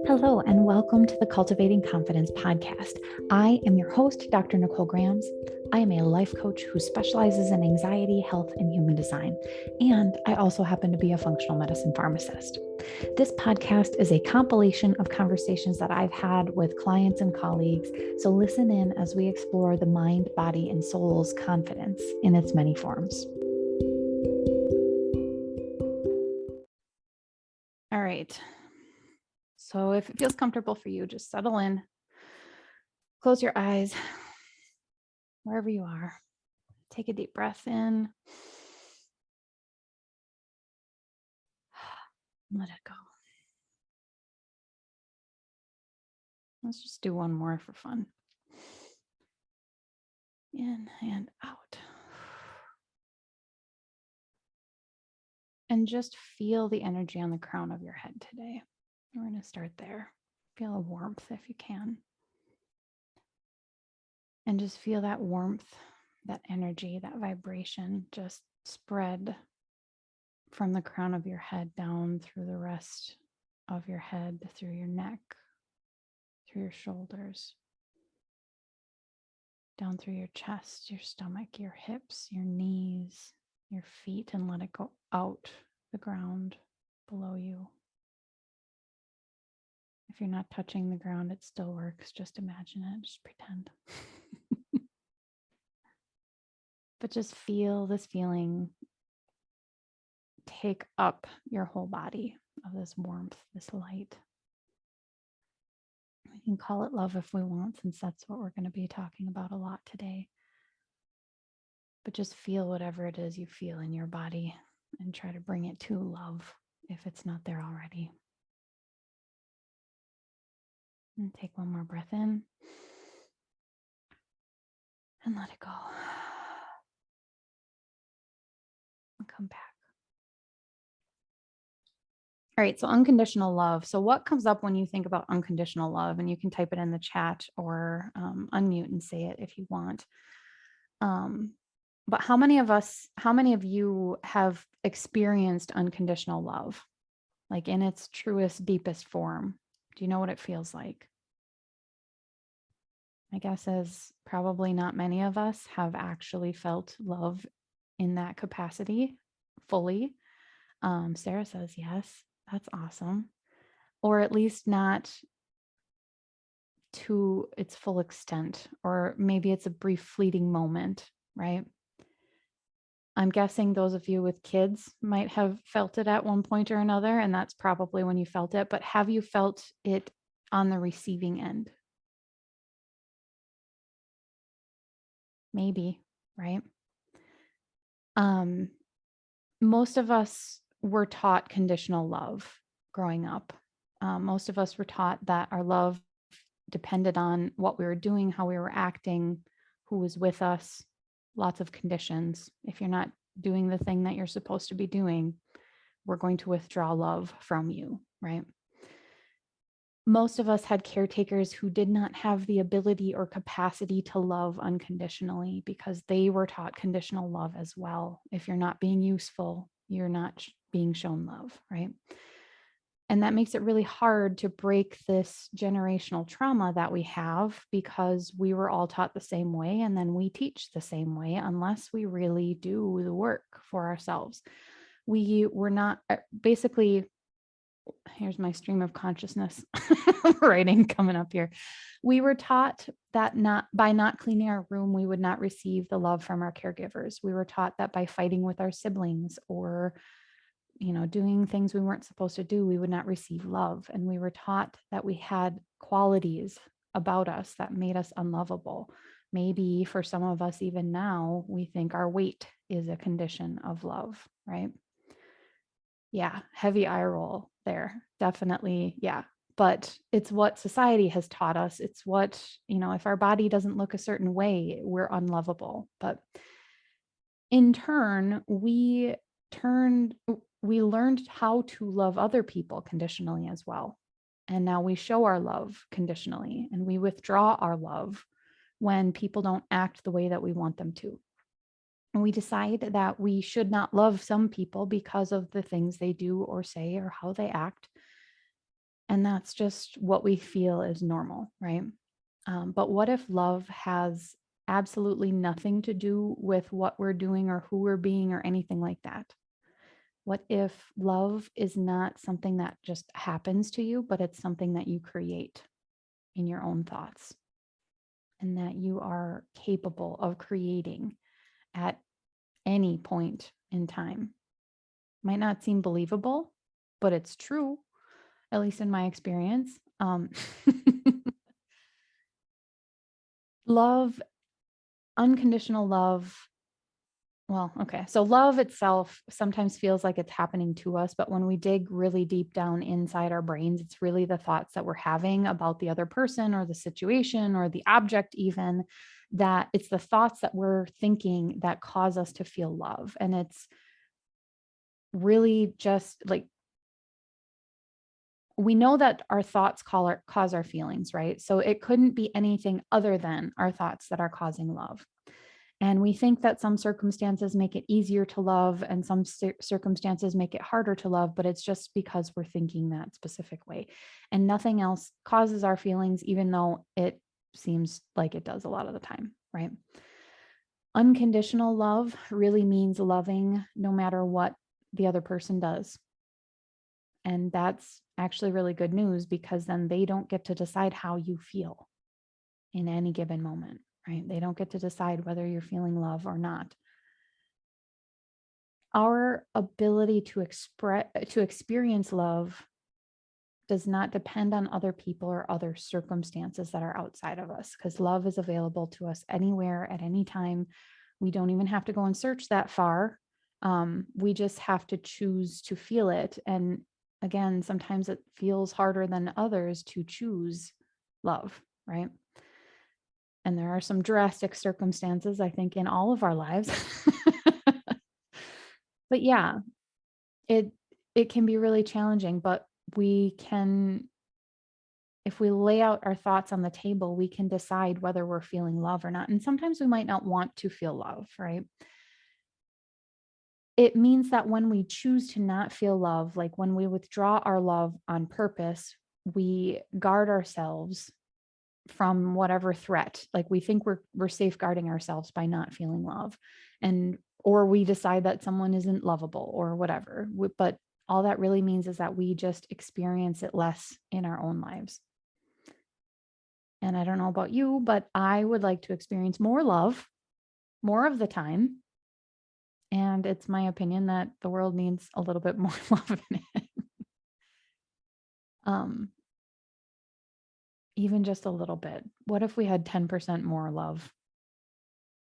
Hello, and welcome to the Cultivating Confidence podcast. I am your host, Dr. Nicole Grams. I am a life coach who specializes in anxiety, health, and human design. And I also happen to be a functional medicine pharmacist. This podcast is a compilation of conversations that I've had with clients and colleagues. So listen in as we explore the mind, body, and soul's confidence in its many forms. All right. So if it feels comfortable for you, just settle in, close your eyes, wherever you are. Take a deep breath in. Let it go. Let's just do one more for fun. In and out. And just feel the energy on the crown of your head today. We're going to start there. Feel a warmth if you can. And just feel that warmth, that energy, that vibration just spread from the crown of your head down through the rest of your head, through your neck, through your shoulders, down through your chest, your stomach, your hips, your knees, your feet, and let it go out the ground below you. If you're not touching the ground, it still works. Just imagine it, just pretend. But just feel this feeling take up your whole body of this warmth, this light. We can call it love if we want, since that's what we're going to be talking about a lot today. But just feel whatever it is you feel in your body and try to bring it to love if it's not there already. And take one more breath in and let it go. And come back. All right, so unconditional love. So what comes up when you think about unconditional love? And you can type it in the chat or unmute and say it if you want. But how many of you have experienced unconditional love, like in its truest, deepest form? Do you know what it feels like? My guess is probably not many of us have actually felt love in that capacity fully. Sarah says yes. That's awesome. Or at least not to its full extent, or maybe it's a brief fleeting moment, right? I'm guessing those of you with kids might have felt it at one point or another, and that's probably when you felt it. But have you felt it on the receiving end? Maybe, right? Most of us were taught conditional love growing up. Most of us were taught that our love depended on what we were doing, how we were acting, who was with us, lots of conditions. If you're not doing the thing that you're supposed to be doing, we're going to withdraw love from you, right? Most of us had caretakers who did not have the ability or capacity to love unconditionally because they were taught conditional love as well. If you're not being useful, you're not being shown love, right? And that makes it really hard to break this generational trauma that we have because we were all taught the same way and then we teach the same way unless we really do the work for ourselves. We were not basically, here's my stream of consciousness writing coming up here. We were taught that by not cleaning our room, we would not receive the love from our caregivers. We were taught that by fighting with our siblings or doing things we weren't supposed to do, we would not receive love. And we were taught that we had qualities about us that made us unlovable. Maybe for some of us, even now, we think our weight is a condition of love, right? Yeah, heavy eye roll there. Definitely. Yeah. But it's what society has taught us. It's what, if our body doesn't look a certain way, we're unlovable. But in turn, we learned how to love other people conditionally as well. And now we show our love conditionally and we withdraw our love when people don't act the way that we want them to. And we decide that we should not love some people because of the things they do or say or how they act. And that's just what we feel is normal, right? But what if love has absolutely nothing to do with what we're doing or who we're being or anything like that? What if love is not something that just happens to you, but it's something that you create in your own thoughts and that you are capable of creating at any point in time? Might not seem believable, but it's true, at least in my experience. Love, unconditional love. Well, okay. So love itself sometimes feels like it's happening to us, but when we dig really deep down inside our brains, it's really the thoughts that we're having about the other person or the situation or the object, even that it's the thoughts that we're thinking that cause us to feel love. And it's really just like we know that our thoughts cause our feelings, right? So it couldn't be anything other than our thoughts that are causing love. And we think that some circumstances make it easier to love and some circumstances make it harder to love, but it's just because we're thinking that specific way. And nothing else causes our feelings, even though it seems like it does a lot of the time, right? Unconditional love really means loving no matter what the other person does. And that's actually really good news because then they don't get to decide how you feel in any given moment, right? They don't get to decide whether you're feeling love or not. Our ability to experience love does not depend on other people or other circumstances that are outside of us, because love is available to us anywhere at any time. We don't even have to go and search that far. We just have to choose to feel it. And again, sometimes it feels harder than others to choose love, right? And there are some drastic circumstances, I think, in all of our lives. But yeah, it it can be really challenging, but we can, if we lay out our thoughts on the table, we can decide whether we're feeling love or not. And sometimes we might not want to feel love, right? It means that when we choose to not feel love, like when we withdraw our love on purpose, we guard ourselves from whatever threat. Like we think we're safeguarding ourselves by not feeling love, and or we decide that someone isn't lovable or whatever. But all that really means is that we just experience it less in our own lives. And I don't know about you, but I would like to experience more love more of the time. And it's my opinion that the world needs a little bit more love in it. Um, Even just a little bit. What if we had 10% more love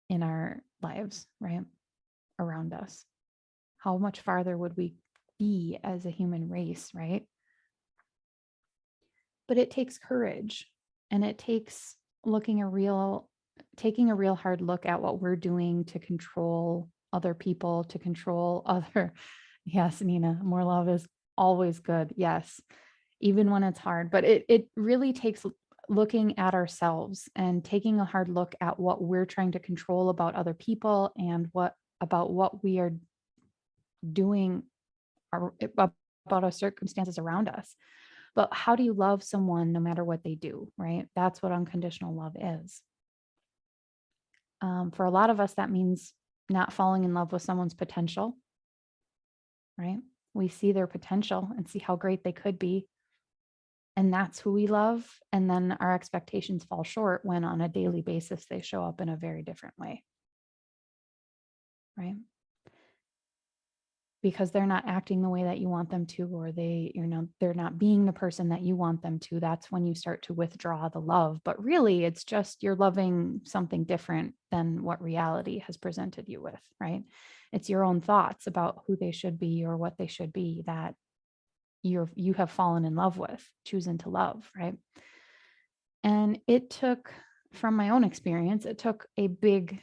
in our lives, right? Around us? How much farther would we be as a human race, right? But it takes courage, and it takes taking a real hard look at what we're doing to control other people, to control other. Yes, Nina, more love is always good. Yes, even when it's hard. But it really takes looking at ourselves and taking a hard look at what we're trying to control about other people and what we are doing about our circumstances around us. But how do you love someone no matter what they do, right? That's what unconditional love is. For a lot of us, that means not falling in love with someone's potential, right? We see their potential and see how great they could be. And that's who we love. And then our expectations fall short when on a daily basis, they show up in a very different way, right? Because they're not acting the way that you want them to, or they're not being the person that you want them to. That's when you start to withdraw the love. But really, it's just you're loving something different than what reality has presented you with, right? It's your own thoughts about who they should be or what they should be that you have fallen in love with, choosing to love, right? And it took, from my own experience, it took a big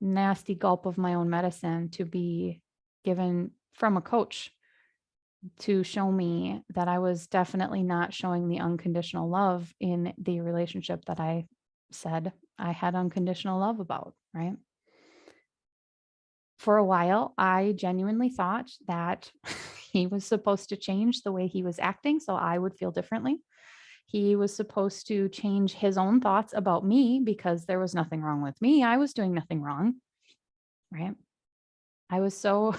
nasty gulp of my own medicine to be given from a coach to show me that I was definitely not showing the unconditional love in the relationship that I said I had unconditional love about, right? For a while, I genuinely thought that, he was supposed to change the way he was acting so I would feel differently. He was supposed to change his own thoughts about me because there was nothing wrong with me. I was doing nothing wrong, right? I was so,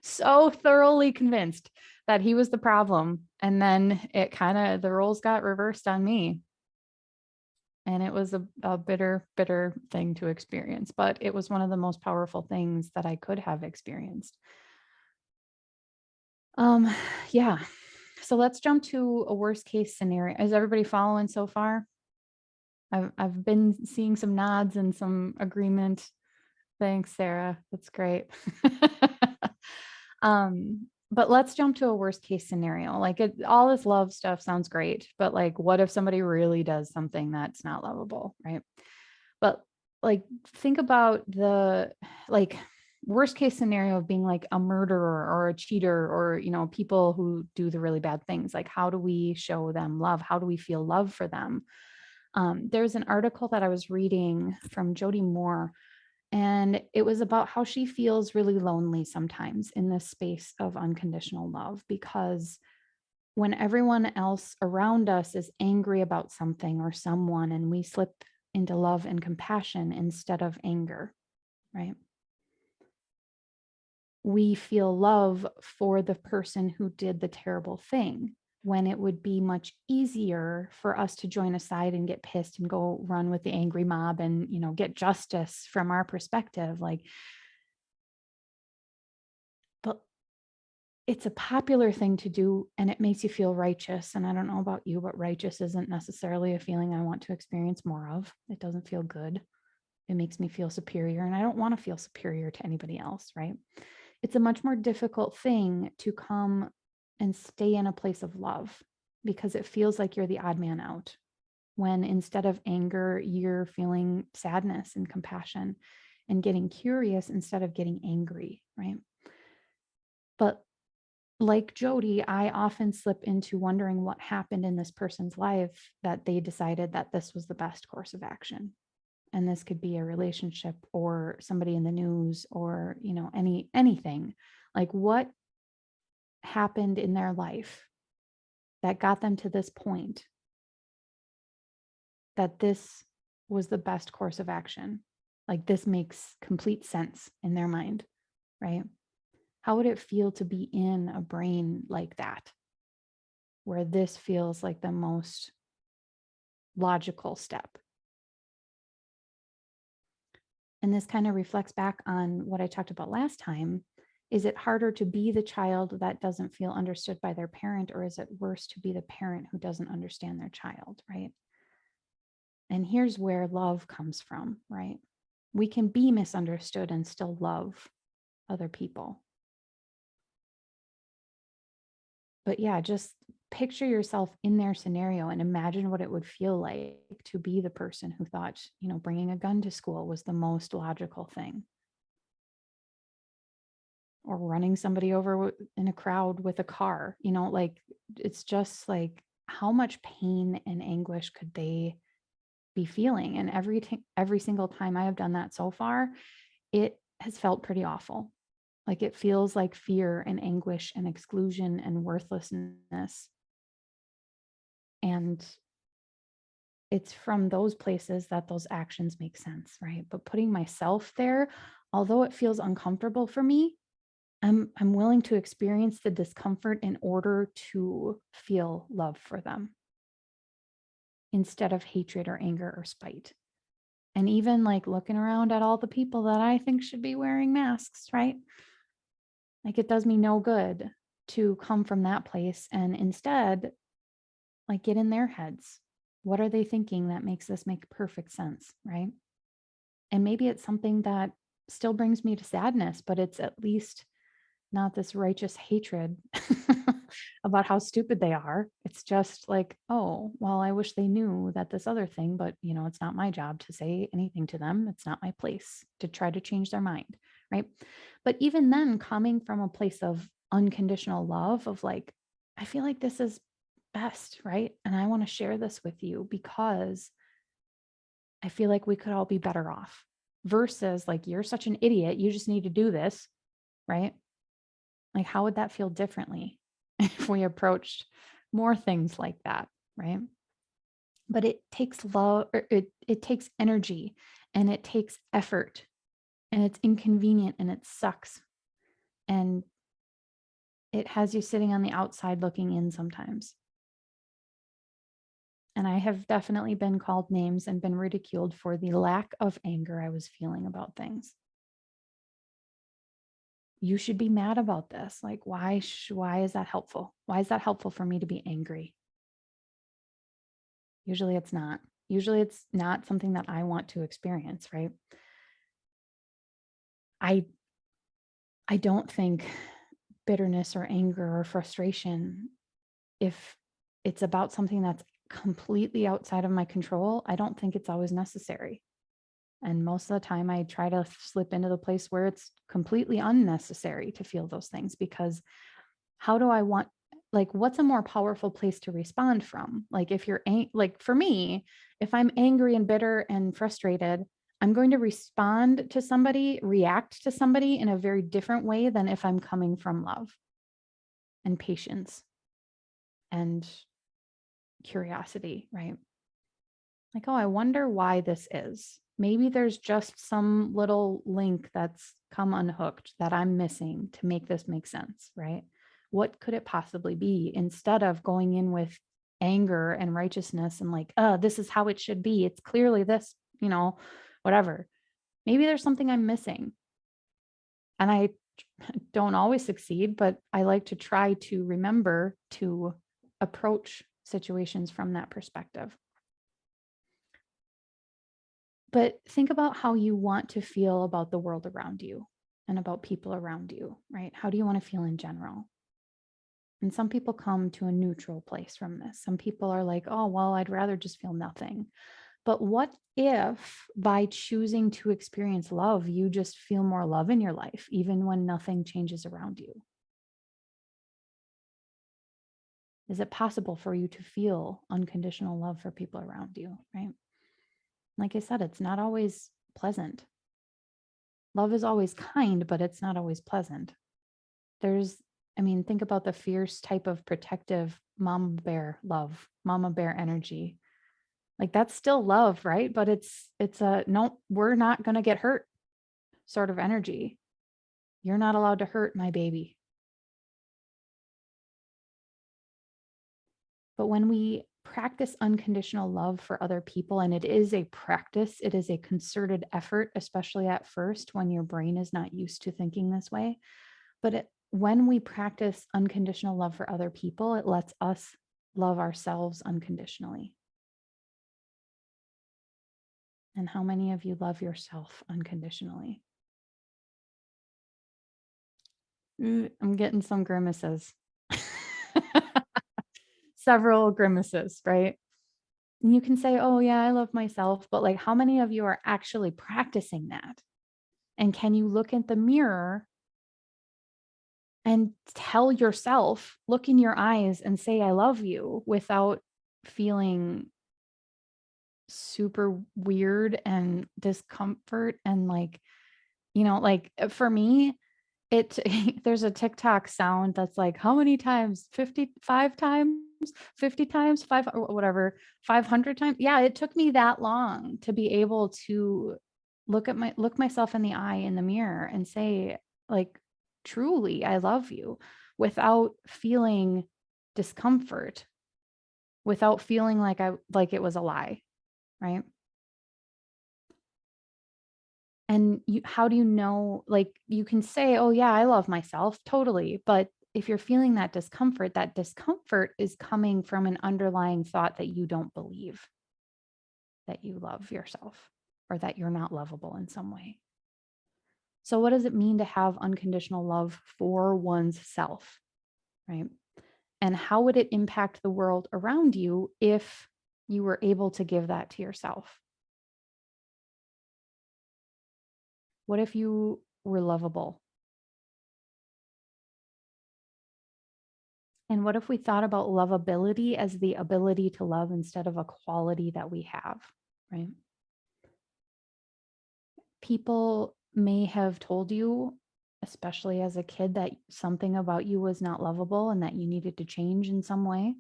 so thoroughly convinced that he was the problem. And then it kind of, the roles got reversed on me. And it was a bitter, bitter thing to experience, but it was one of the most powerful things that I could have experienced. Yeah. So let's jump to a worst case scenario. Is everybody following so far? I've been seeing some nods and some agreement. Thanks, Sarah. That's great. But let's jump to a worst case scenario. Like all this love stuff sounds great, but like, what if somebody really does something that's not lovable, right? But like, think about the like worst case scenario of being like a murderer or a cheater or, people who do the really bad things. Like, how do we show them love? How do we feel love for them? There's an article that I was reading from Jody Moore, and it was about how she feels really lonely sometimes in this space of unconditional love, because when everyone else around us is angry about something or someone, and we slip into love and compassion instead of anger, right? We feel love for the person who did the terrible thing, when it would be much easier for us to join aside and get pissed and go run with the angry mob and, get justice from our perspective. Like, but it's a popular thing to do and it makes you feel righteous. And I don't know about you, but righteous isn't necessarily a feeling I want to experience more of. It doesn't feel good. It makes me feel superior, and I don't want to feel superior to anybody else, right? It's a much more difficult thing to come and stay in a place of love, because it feels like you're the odd man out, when instead of anger, you're feeling sadness and compassion and getting curious instead of getting angry, right? But like Jody, I often slip into wondering what happened in this person's life that they decided that this was the best course of action. And this could be a relationship or somebody in the news or, anything. Like, what happened in their life that got them to this point, that this was the best course of action? Like, this makes complete sense in their mind, right? How would it feel to be in a brain like that, where this feels like the most logical step? And this kind of reflects back on what I talked about last time. Is it harder to be the child that doesn't feel understood by their parent, or is it worse to be the parent who doesn't understand their child, right? And here's where love comes from, right? We can be misunderstood and still love other people. But yeah, just picture yourself in their scenario and imagine what it would feel like to be the person who thought, bringing a gun to school was the most logical thing, or running somebody over in a crowd with a car. Like, it's just like, how much pain and anguish could they be feeling? And every single time I have done that so far, it has felt pretty awful. Like, it feels like fear and anguish and exclusion and worthlessness. And it's from those places that those actions make sense, right? But putting myself there, although it feels uncomfortable for me, I'm willing to experience the discomfort in order to feel love for them, instead of hatred or anger or spite. And even like looking around at all the people that I think should be wearing masks, right? Like, it does me no good to come from that place and instead, like, get in their heads. What are they thinking that makes this make perfect sense, right? And maybe it's something that still brings me to sadness, but it's at least not this righteous hatred about how stupid they are. It's just like, oh, well, I wish they knew that this other thing, but it's not my job to say anything to them. It's not my place to try to change their mind, right? But even then, coming from a place of unconditional love, of like, I feel like this is best, right? And I want to share this with you because I feel like we could all be better off, versus like, you're such an idiot, you just need to do this, right? Like, how would that feel differently if we approached more things like that, right? But it takes love, or it takes energy, and it takes effort, and it's inconvenient, and it sucks. And it has you sitting on the outside looking in sometimes. And I have definitely been called names and been ridiculed for the lack of anger I was feeling about things. You should be mad about this. Like, why is that helpful? Why is that helpful for me to be angry? Usually it's not. Usually it's not something that I want to experience, right? I I don't think bitterness or anger or frustration, if it's about something that's completely outside of my control, I don't think it's always necessary. And most of the time, I try to slip into the place where it's completely unnecessary to feel those things, because how do I want, like, what's a more powerful place to respond from? Like, if you're, like, for me, if I'm angry and bitter and frustrated, I'm going to respond to somebody, react to somebody in a very different way than if I'm coming from love and patience and curiosity, right? Like, oh, I wonder why this is. Maybe there's just some little link that's come unhooked that I'm missing to make this make sense, right? What could it possibly be? Instead of going in with anger and righteousness and like, this is how it should be. It's clearly this, whatever. Maybe there's something I'm missing. And I don't always succeed, but I like to try to remember to approach situations from that perspective. But think about how you want to feel about the world around you and about people around you, right? How do you want to feel in general? And some people come to a neutral place from this. Some people are like, oh, well, I'd rather just feel nothing. But what if by choosing to experience love, you just feel more love in your life, even when nothing changes around you? Is it possible for you to feel unconditional love for people around you, right? Like I said, it's not always pleasant. Love is always kind, but it's not always pleasant. Think about the fierce type of protective mama bear love, mama bear energy. Like, that's still love, right? But it's a no, we're not going to get hurt sort of energy. You're not allowed to hurt my baby. But when we practice unconditional love for other people, and it is a practice, it is a concerted effort, especially at first when your brain is not used to thinking this way. But when we practice unconditional love for other people, it lets us love ourselves unconditionally. And how many of you love yourself unconditionally? I'm getting some grimaces. Several grimaces, right? And you can say, oh, yeah, I love myself. But like, how many of you are actually practicing that? And can you look at the mirror and tell yourself, look in your eyes and say, I love you, without feeling super weird and discomfort and like, for me, it there's a TikTok sound that's like, how many times? 55 times, 50 times, five, or whatever, 500 times. Yeah, it took me that long to be able to look myself in the eye in the mirror and say, like, truly, I love you, without feeling discomfort, without feeling like it was a lie, right? And how do you know, like, you can say, oh yeah, I love myself totally, but if you're feeling that discomfort is coming from an underlying thought that you don't believe that you love yourself, or that you're not lovable in some way. So what does it mean to have unconditional love for one's self, right? And how would it impact the world around you if you were able to give that to yourself? What if you were lovable? And what if we thought about lovability as the ability to love instead of a quality that we have, right? People may have told you especially as a kid, that something about you was not lovable and that you needed to change in some way.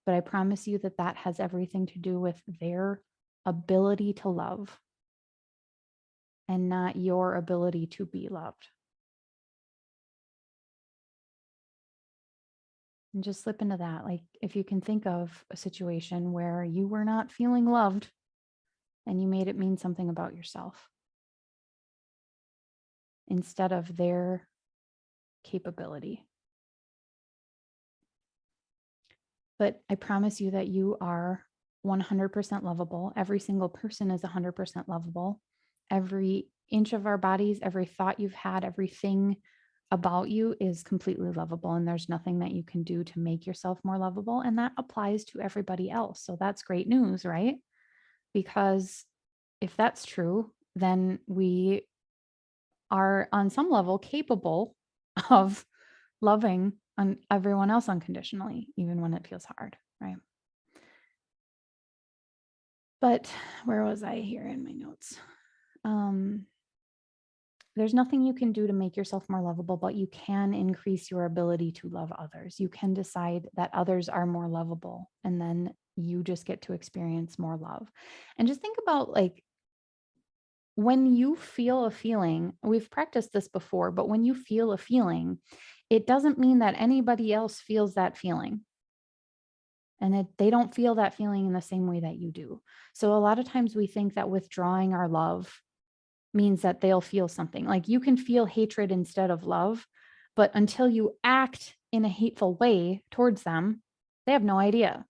But I promise you that that has everything to do with their ability to love and not your ability to be loved. And just slip into that. Like, if you can think of a situation where you were not feeling loved and you made it mean something about yourself instead of their capability. But I promise you that you are 100% lovable. Every single person is 100% lovable. Every inch of our bodies, every thought you've had, everything about you is completely lovable. And there's nothing that you can do to make yourself more lovable. And that applies to everybody else. So that's great news, right? Because if that's true, then we are on some level capable of loving everyone else unconditionally, even when it feels hard, right? But where was I here in my notes? There's nothing you can do to make yourself more lovable, but you can increase your ability to love others. You can decide that others are more lovable, and then you just get to experience more love. And just think about, like, when you feel a feeling, we've practiced this before, but when you feel a feeling, it doesn't mean that anybody else feels that feeling. And they don't feel that feeling in the same way that you do. So a lot of times we think that withdrawing our love means that they'll feel something. Like, you can feel hatred instead of love, but until you act in a hateful way towards them, they have no idea.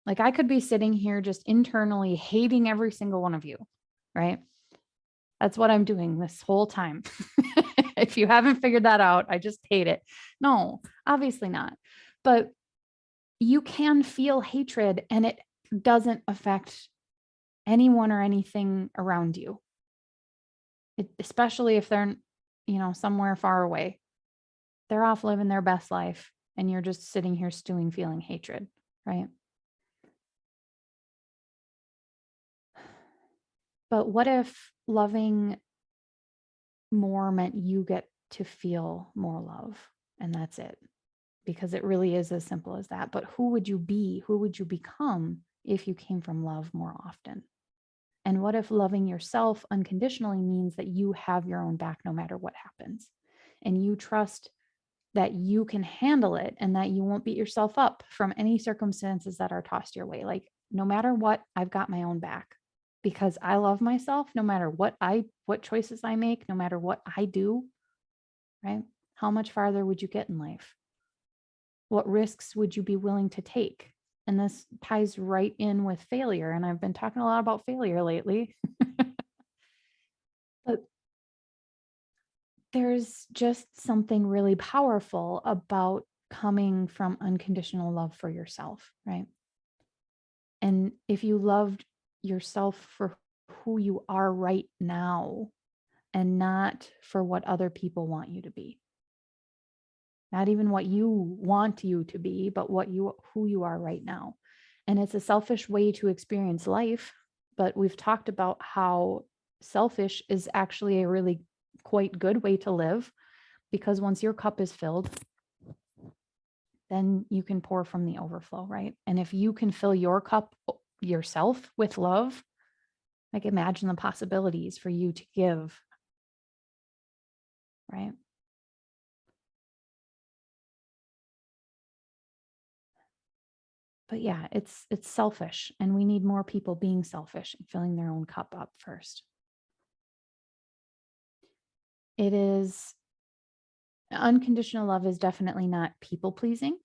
Like, I could be sitting here just internally hating every single one of you, right? That's what I'm doing this whole time. If you haven't figured that out, I just hate it. No, obviously not. But you can feel hatred and it doesn't affect anyone or anything around you. Especially if they're, somewhere far away. They're off living their best life and you're just sitting here stewing, feeling hatred, right? But what if loving more meant you get to feel more love and that's it? Because it really is as simple as that. But who would you be? Who would you become if you came from love more often? And what if loving yourself unconditionally means that you have your own back no matter what happens? And you trust that you can handle it and that you won't beat yourself up from any circumstances that are tossed your way. Like, no matter what, I've got my own back because I love myself no matter what choices I make, no matter what I do, right? How much farther would you get in life? What risks would you be willing to take? And this ties right in with failure. And I've been talking a lot about failure lately. But there's just something really powerful about coming from unconditional love for yourself, right? And if you loved yourself for who you are right now and not for what other people want you to be, not even what you want you to be, but who you are right now. And it's a selfish way to experience life, but we've talked about how selfish is actually a really quite good way to live, because once your cup is filled, then you can pour from the overflow, right? And if you can fill your cup yourself with love, like, imagine the possibilities for you to give, right? But yeah, it's selfish, and we need more people being selfish and filling their own cup up first. It is Unconditional love is definitely not people pleasing.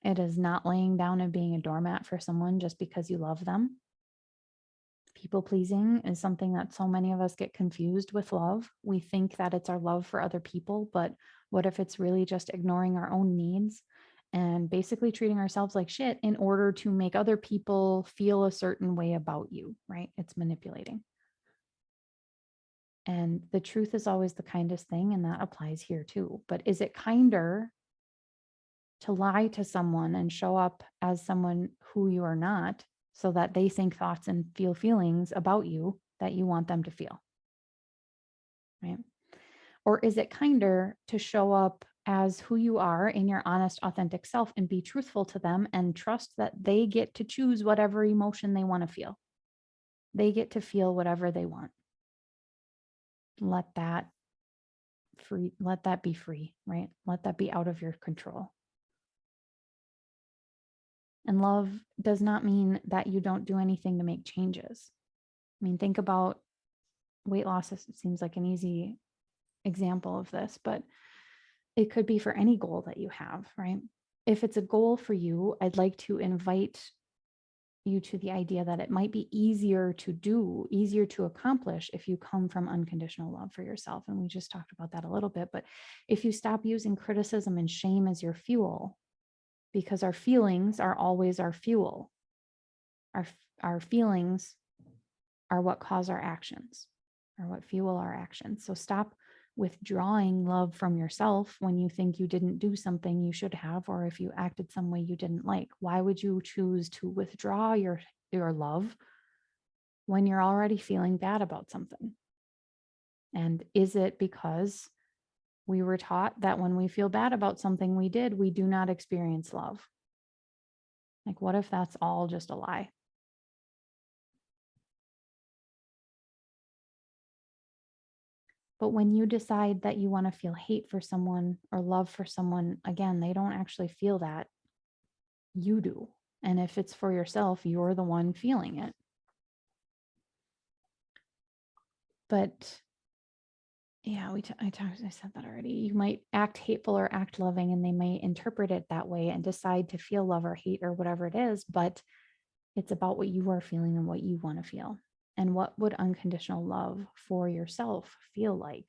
It is not laying down and being a doormat for someone just because you love them. People pleasing is something that so many of us get confused with love. We think that it's our love for other people, but what if it's really just ignoring our own needs and basically treating ourselves like shit in order to make other people feel a certain way about you, right? It's manipulating. And the truth is always the kindest thing, and that applies here too. But is it kinder to lie to someone and show up as someone who you are not so that they think thoughts and feel feelings about you that you want them to feel, right? Or is it kinder to show up as who you are in your honest, authentic self and be truthful to them and trust that they get to choose whatever emotion they want to feel? They get to feel whatever they want. Let that let that be free, right? Let that be out of your control. And love does not mean that you don't do anything to make changes. I mean, think about weight loss. It seems like an easy example of this, but it could be for any goal that you have, right? If it's a goal for you, I'd like to invite you to the idea that it might be easier to do, easier to accomplish if you come from unconditional love for yourself. And we just talked about that a little bit. But if you stop using criticism and shame as your fuel, because our feelings are always our fuel, our feelings are what cause our actions, or what fuel our actions. So stop withdrawing love from yourself when you think you didn't do something you should have, or if you acted some way you didn't like. Why would you choose to withdraw your love when you're already feeling bad about something? And is it because we were taught that when we feel bad about something we did, we do not experience love? Like, what if that's all just a lie? But when you decide that you want to feel hate for someone or love for someone, again, they don't actually feel that. You do. And if it's for yourself, you're the one feeling it. But yeah, I said that already. You might act hateful or act loving, and they may interpret it that way and decide to feel love or hate or whatever it is. But it's about what you are feeling and what you want to feel. And what would unconditional love for yourself feel like?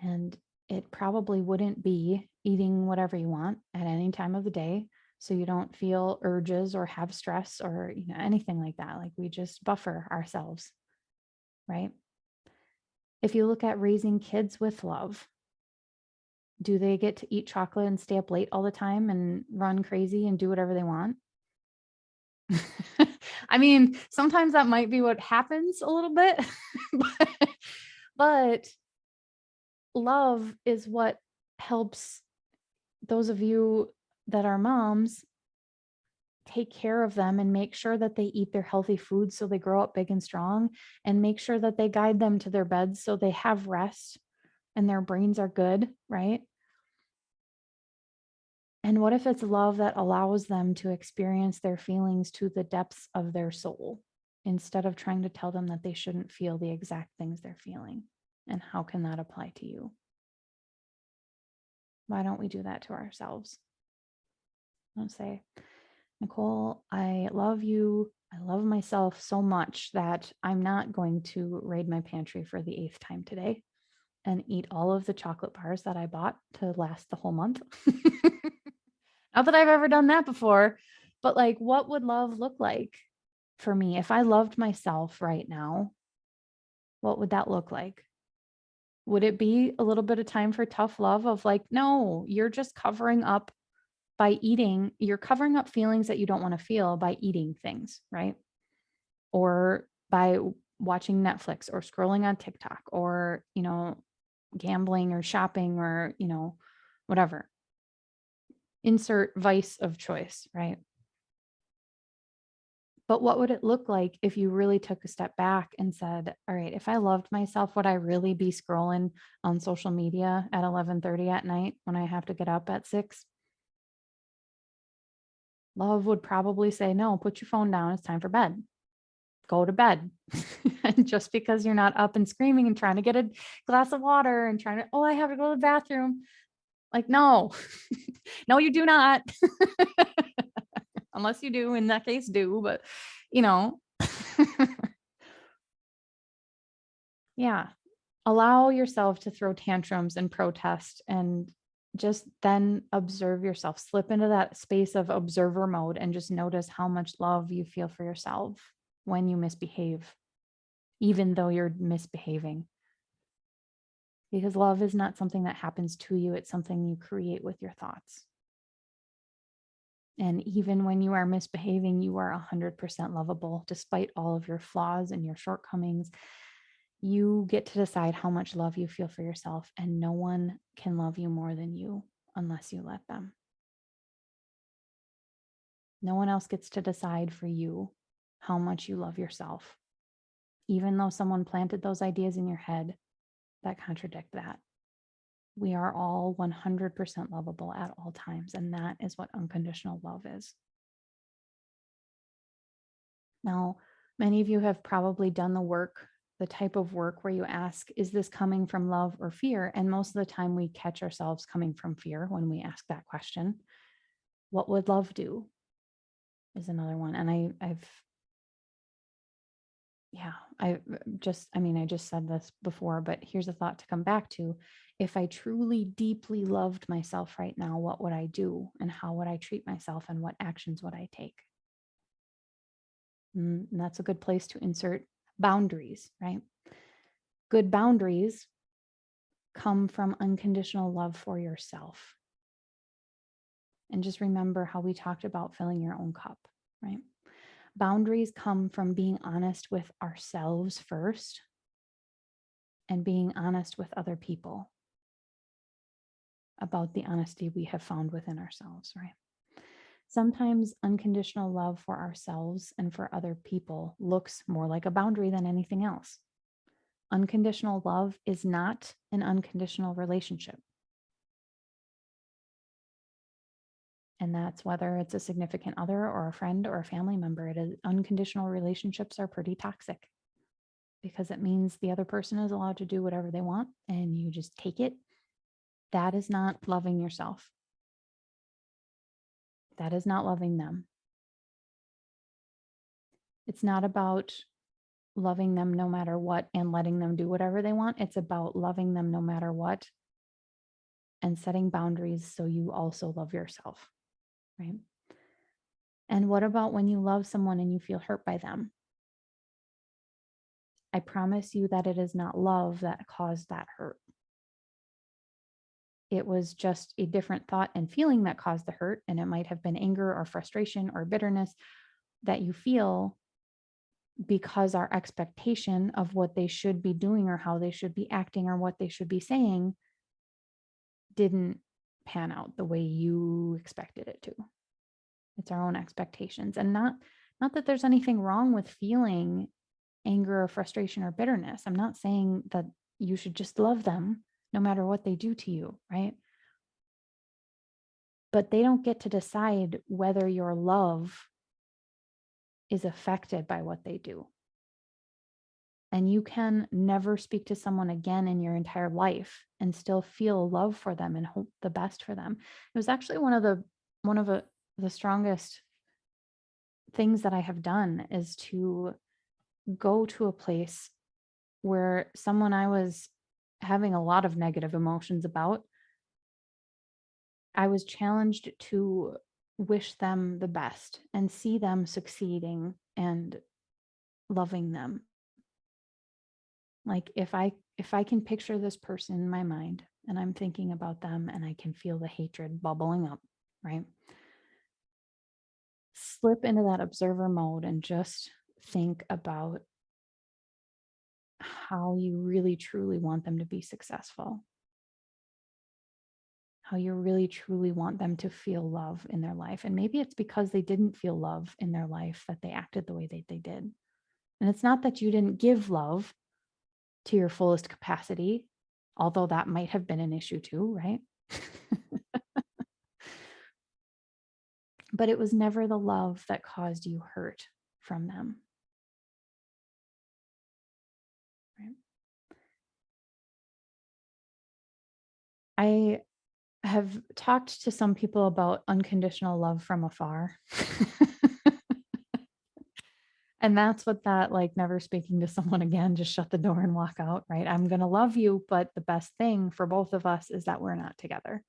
And it probably wouldn't be eating whatever you want at any time of the day, so you don't feel urges or have stress or anything like that. Like, we just buffer ourselves, right? If you look at raising kids with love, do they get to eat chocolate and stay up late all the time and run crazy and do whatever they want? I mean, sometimes that might be what happens a little bit, but love is what helps those of you that are moms take care of them and make sure that they eat their healthy food so they grow up big and strong, and make sure that they guide them to their beds so they have rest and their brains are good, right? And what if it's love that allows them to experience their feelings to the depths of their soul, instead of trying to tell them that they shouldn't feel the exact things they're feeling? And how can that apply to you? Why don't we do that to ourselves? Don't say, Nicole, I love you. I love myself so much that I'm not going to raid my pantry for the 8th time today and eat all of the chocolate bars that I bought to last the whole month. Not that I've ever done that before, but like, what would love look like for me? If I loved myself right now, what would that look like? Would it be a little bit of time for tough love of like, no, you're just covering up by eating, you're covering up feelings that you don't want to feel by eating things, right? Or by watching Netflix or scrolling on TikTok or, gambling or shopping or, whatever. Insert vice of choice, right? But what would it look like if you really took a step back and said, all right, if I loved myself, would I really be scrolling on social media at 11:30 at night when I have to get up at 6? Love would probably say, no, put your phone down. It's time for bed. Go to bed. And just because you're not up and screaming and trying to get a glass of water and trying to, oh, I have to go to the bathroom. Like, no, no, you do not. Unless you do, in that case, do, but yeah, allow yourself to throw tantrums and protest and just then observe yourself, slip into that space of observer mode and just notice how much love you feel for yourself when you misbehave, even though you're misbehaving. Because love is not something that happens to you, it's something you create with your thoughts. And even when you are misbehaving, you are 100% lovable, despite all of your flaws and your shortcomings You get to decide how much love you feel for yourself, and no one can love you more than you unless you let them. No one else gets to decide for you how much you love yourself, even though someone planted those ideas in your head that contradict that. We are all 100% lovable at all times, and that is what unconditional love is. Now, many of you have probably done the work, the type of work where you ask, is this coming from love or fear? And most of the time we catch ourselves coming from fear when we ask that question. What would love do? Is another one. And I just said this before, but here's a thought to come back to. If I truly deeply loved myself right now, what would I do? And how would I treat myself? And what actions would I take? And that's a good place to insert boundaries, right? Good boundaries come from unconditional love for yourself. And just remember how we talked about filling your own cup, right? Boundaries come from being honest with ourselves first and being honest with other people about the honesty we have found within ourselves, right? Sometimes unconditional love for ourselves and for other people looks more like a boundary than anything else. Unconditional love is not an unconditional relationship. And that's whether it's a significant other or a friend or a family member. Unconditional relationships are pretty toxic because it means the other person is allowed to do whatever they want and you just take it. That is not loving yourself. That is not loving them. It's not about loving them no matter what and letting them do whatever they want. It's about loving them no matter what and setting boundaries so you also love yourself, right? And what about when you love someone and you feel hurt by them? I promise you that it is not love that caused that hurt. It was just a different thought and feeling that caused the hurt. And it might have been anger or frustration or bitterness that you feel because our expectation of what they should be doing or how they should be acting or what they should be saying didn't pan out the way you expected it to. It's our own expectations. And not that there's anything wrong with feeling anger or frustration or bitterness. I'm not saying that you should just love them no matter what they do to you, right? But they don't get to decide whether your love is affected by what they do. And you can never speak to someone again in your entire life and still feel love for them and hope the best for them. It was actually one of the strongest things that I have done is to go to a place where someone I was having a lot of negative emotions about, I was challenged to wish them the best and see them succeeding and loving them. Like if I can picture this person in my mind and I'm thinking about them and I can feel the hatred bubbling up, right? Slip into that observer mode and just think about how you really truly want them to be successful, how you really truly want them to feel love in their life. And maybe it's because they didn't feel love in their life that they acted the way that they did. And it's not that you didn't give love to your fullest capacity, although that might have been an issue too, right? But it was never the love that caused you hurt from them. Right? I have talked to some people about unconditional love from afar. And that's what that like never speaking to someone again, just shut the door and walk out, right? I'm going to love you, but the best thing for both of us is that we're not together.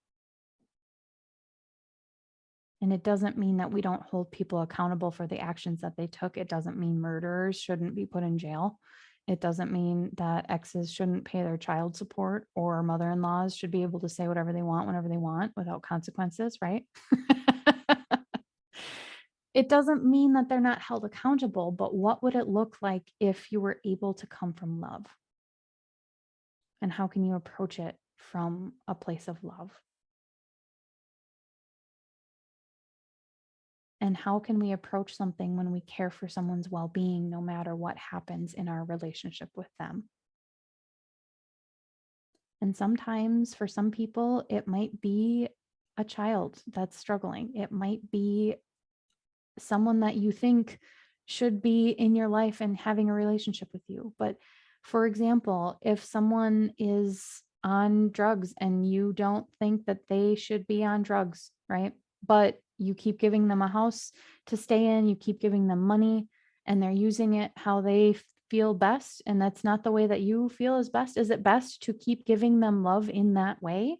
And it doesn't mean that we don't hold people accountable for the actions that they took. It doesn't mean murderers shouldn't be put in jail. It doesn't mean that exes shouldn't pay their child support or mother-in-laws should be able to say whatever they want whenever they want without consequences, right? It doesn't mean that they're not held accountable, but what would it look like if you were able to come from love? And how can you approach it from a place of love? And how can we approach something when we care for someone's well-being, no matter what happens in our relationship with them? And sometimes for some people, it might be a child that's struggling. It might be someone that you think should be in your life and having a relationship with you. But for example, if someone is on drugs and you don't think that they should be on drugs, right? But you keep giving them a house to stay in, you keep giving them money, and they're using it how they feel best. And that's not the way that you feel is best. Is it best to keep giving them love in that way?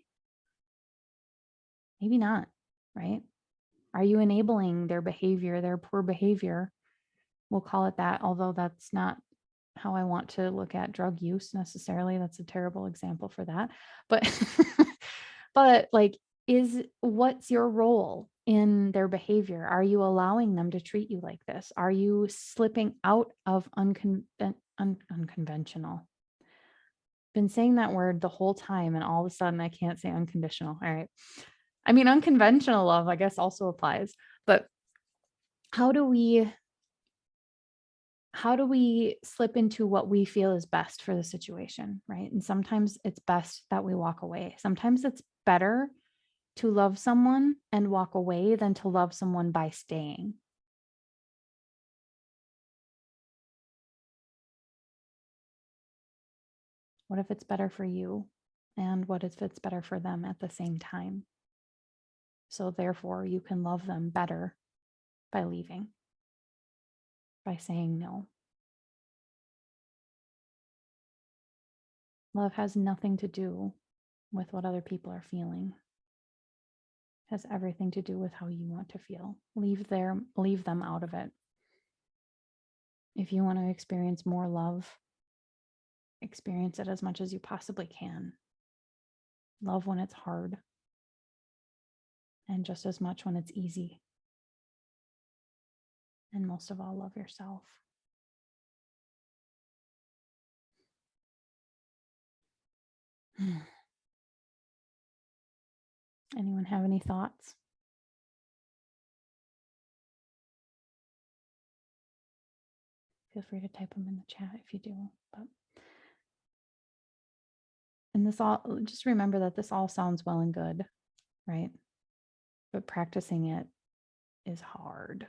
Maybe not, right? Are you enabling their behavior, their poor behavior? We'll call it that, although that's not how I want to look at drug use necessarily. That's a terrible example for that. But but like, what's your role in their behavior? Are you allowing them to treat you like this? Are you slipping out of unconventional? Been saying that word the whole time, and all of a sudden I can't say unconditional. All right. I mean, unconventional love, I guess, also applies. But how do we slip into what we feel is best for the situation, right? And sometimes it's best that we walk away. Sometimes it's better to love someone and walk away than to love someone by staying. What if it's better for you? And what if it's better for them at the same time? So therefore, you can love them better by leaving, by saying no. Love has nothing to do with what other people are feeling. It has everything to do with how you want to feel. Leave them out of it. If you want to experience more love, experience it as much as you possibly can. Love when it's hard, and just as much when it's easy. And most of all, love yourself. Anyone have any thoughts? Feel free to type them in the chat if you do. And this all, just remember that this all sounds well and good, right? But practicing it is hard.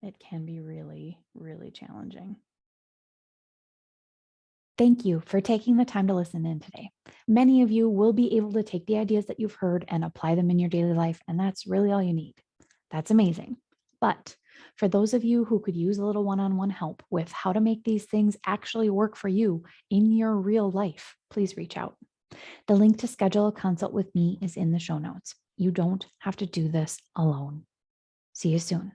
It can be really, really challenging. Thank you for taking the time to listen in today. Many of you will be able to take the ideas that you've heard and apply them in your daily life, and that's really all you need. That's amazing. But for those of you who could use a little one-on-one help with how to make these things actually work for you in your real life, please reach out. The link to schedule a consult with me is in the show notes. You don't have to do this alone. See you soon.